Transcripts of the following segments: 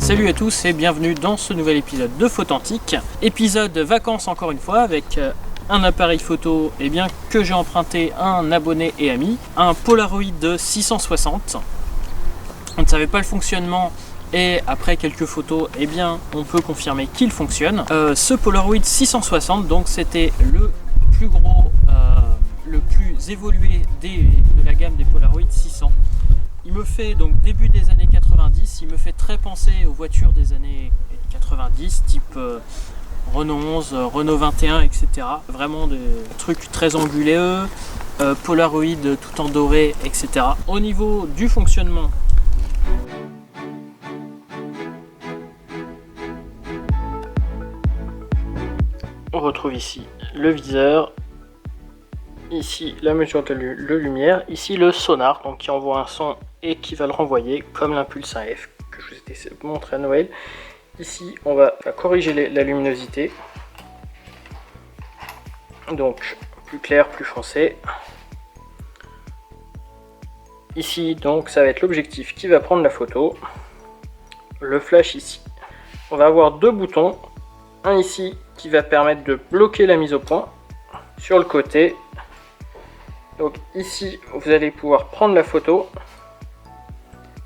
Salut à tous et bienvenue dans ce nouvel épisode de Photantique. Épisode vacances encore une fois avec un appareil photo que j'ai emprunté à un abonné et ami, un Polaroid de 660. On ne savait pas le fonctionnement et après quelques photos on peut confirmer qu'il fonctionne. Ce Polaroid 660 donc c'était le plus gros, le plus évolué de la gamme des Polaroid 600. Il me fait donc début des années 90, il me fait très penser aux voitures des années 90 type Renault 11, Renault 21, etc. Vraiment des trucs très anguleux, Polaroid tout en doré, etc. Au niveau du fonctionnement, on retrouve ici le viseur, ici la mesure de lumière, ici le sonar donc qui envoie un son et qui va le renvoyer comme l'impulse 1F que je vous ai montré à Noël. Ici on va corriger la luminosité, donc plus clair, plus foncé. Ici donc ça va être l'objectif qui va prendre la photo. Le flash ici, on va avoir deux boutons, un ici qui va permettre de bloquer la mise au point sur le côté. Donc ici vous allez pouvoir prendre la photo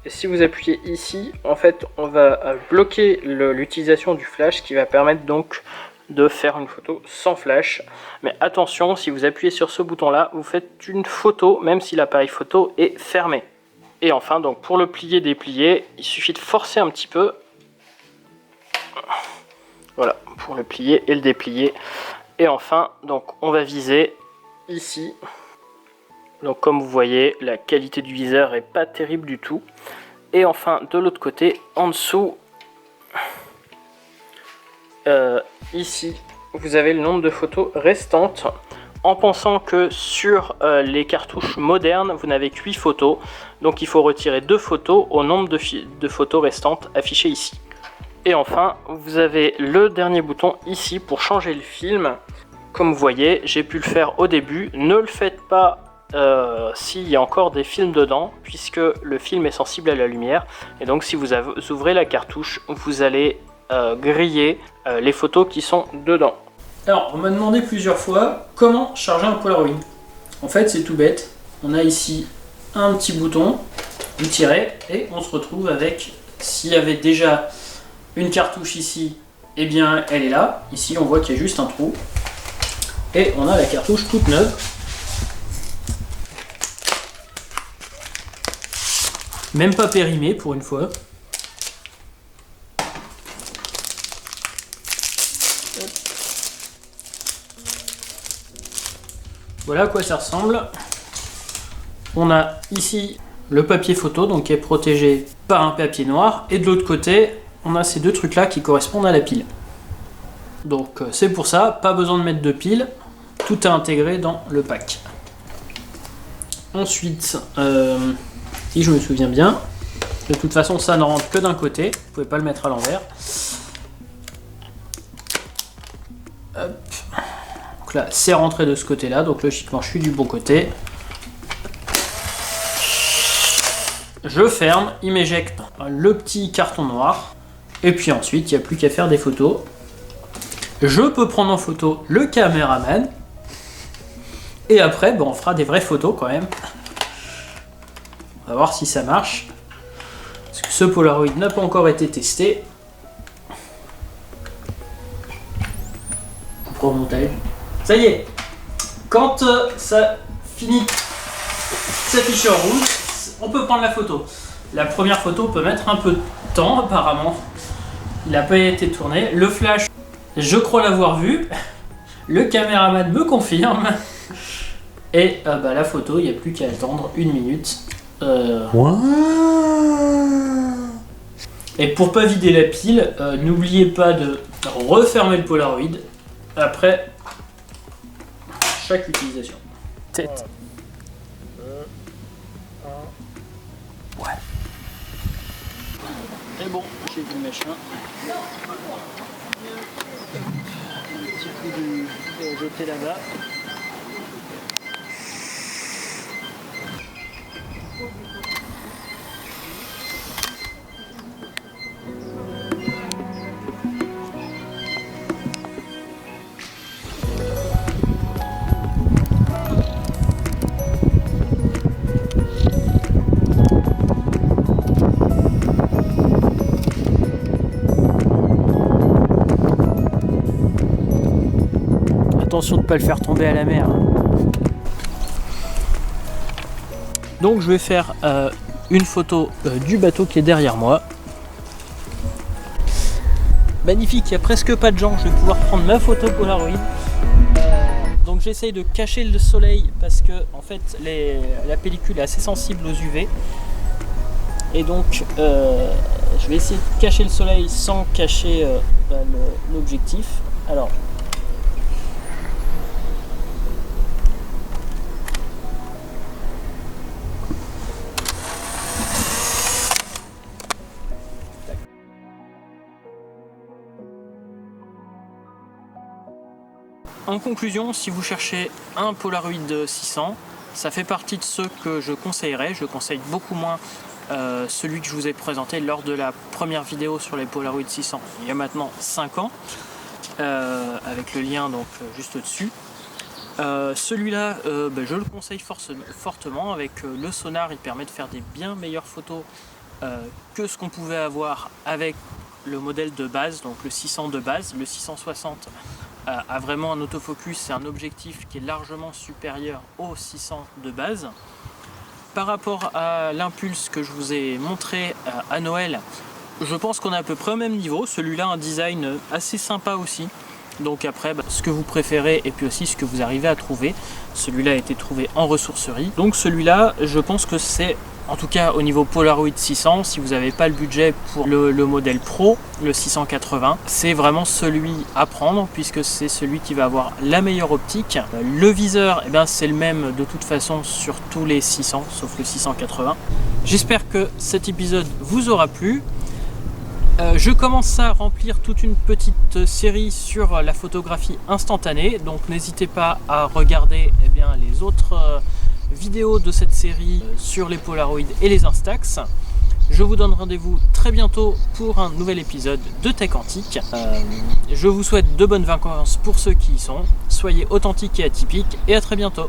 et si vous appuyez ici en fait on va bloquer l'utilisation du flash, qui va permettre donc de faire une photo sans flash. Mais attention, si vous appuyez sur ce bouton là vous faites une photo même si l'appareil photo est fermé. Et enfin donc pour le plier déplier il suffit de forcer un petit peu, voilà, pour le plier et le déplier. Et enfin donc on va viser ici. Donc comme vous voyez, la qualité du viseur est pas terrible du tout. Et enfin de l'autre côté, en dessous, ici, vous avez le nombre de photos restantes. En pensant que sur les cartouches modernes, vous n'avez que 8 photos. Donc il faut retirer 2 photos au nombre de photos restantes affichées ici. Et enfin, vous avez le dernier bouton ici pour changer le film. Comme vous voyez, j'ai pu le faire au début. Ne le faites pas s'il y a encore des films dedans, puisque le film est sensible à la lumière, et donc si vous ouvrez la cartouche, vous allez griller les photos qui sont dedans. Alors, on m'a demandé plusieurs fois comment charger un Polaroid. En fait, c'est tout bête. On a ici un petit bouton, vous tirez, et on se retrouve avec, s'il y avait déjà une cartouche ici, elle est là. Ici, on voit qu'il y a juste un trou, et on a la cartouche toute neuve. Même pas périmé pour une fois. Voilà à quoi ça ressemble. On a ici le papier photo donc qui est protégé par un papier noir. Et de l'autre côté, on a ces deux trucs là qui correspondent à la pile. Donc c'est pour ça, pas besoin de mettre de pile. Tout est intégré dans le pack. Ensuite, si je me souviens bien, de toute façon ça ne rentre que d'un côté, vous pouvez pas le mettre à l'envers. Donc là c'est rentré de ce côté là, donc logiquement je suis du bon côté. Je ferme, il m'éjecte le petit carton noir, et puis ensuite il n'y a plus qu'à faire des photos. Je peux prendre en photo le caméraman, et après on fera des vraies photos quand même. On va voir si ça marche. Parce que ce Polaroid n'a pas encore été testé. Pour le montage. Ça y est. Quand ça finit s'afficher en rouge, on peut prendre la photo. La première photo peut mettre un peu de temps apparemment. Il n'a pas été tourné. Le flash, je crois l'avoir vu. Le caméraman me confirme. Et la photo, il n'y a plus qu'à attendre 1 minute. Et pour pas vider la pile, n'oubliez pas de refermer le Polaroid après chaque utilisation. Tête. Ouais. Et bon, j'ai vu le machin. Un petit coup de jeter là-bas. attention de ne pas le faire tomber à la mer. Donc je vais faire une photo du bateau qui est derrière moi. Magnifique, il n'y a presque pas de gens, je vais pouvoir prendre ma photo Polaroid. Donc j'essaye de cacher le soleil parce que en fait la pellicule est assez sensible aux UV. Et donc je vais essayer de cacher le soleil sans cacher l'objectif. Alors en conclusion, si vous cherchez un Polaroid 600, ça fait partie de ceux que je conseillerais. Je conseille beaucoup moins celui que je vous ai présenté lors de la première vidéo sur les Polaroid 600 il y a maintenant 5 ans, avec le lien donc juste au-dessus. Celui-là, je le conseille fortement. Avec le sonar, il permet de faire des bien meilleures photos que ce qu'on pouvait avoir avec le modèle de base, donc le 600 de base. Le 660 a vraiment un autofocus, c'est un objectif qui est largement supérieur au 600 de base. Par rapport à l'impulse que je vous ai montré à Noël, je pense qu'on est à peu près au même niveau. Celui-là a un design assez sympa aussi. Donc après, ce que vous préférez et puis aussi ce que vous arrivez à trouver. Celui-là a été trouvé en ressourcerie. Donc celui-là, je pense que c'est, en tout cas au niveau Polaroid 600, si vous n'avez pas le budget pour le modèle Pro, le 680, c'est vraiment celui à prendre puisque c'est celui qui va avoir la meilleure optique. Le viseur, c'est le même de toute façon sur tous les 600, sauf le 680. J'espère que cet épisode vous aura plu. Je commence à remplir toute une petite série sur la photographie instantanée, donc n'hésitez pas à regarder les autres vidéos de cette série sur les Polaroid et les Instax. Je vous donne rendez-vous très bientôt pour un nouvel épisode de Tech Antique. Je vous souhaite de bonnes vacances pour ceux qui y sont. Soyez authentiques et atypiques et à très bientôt.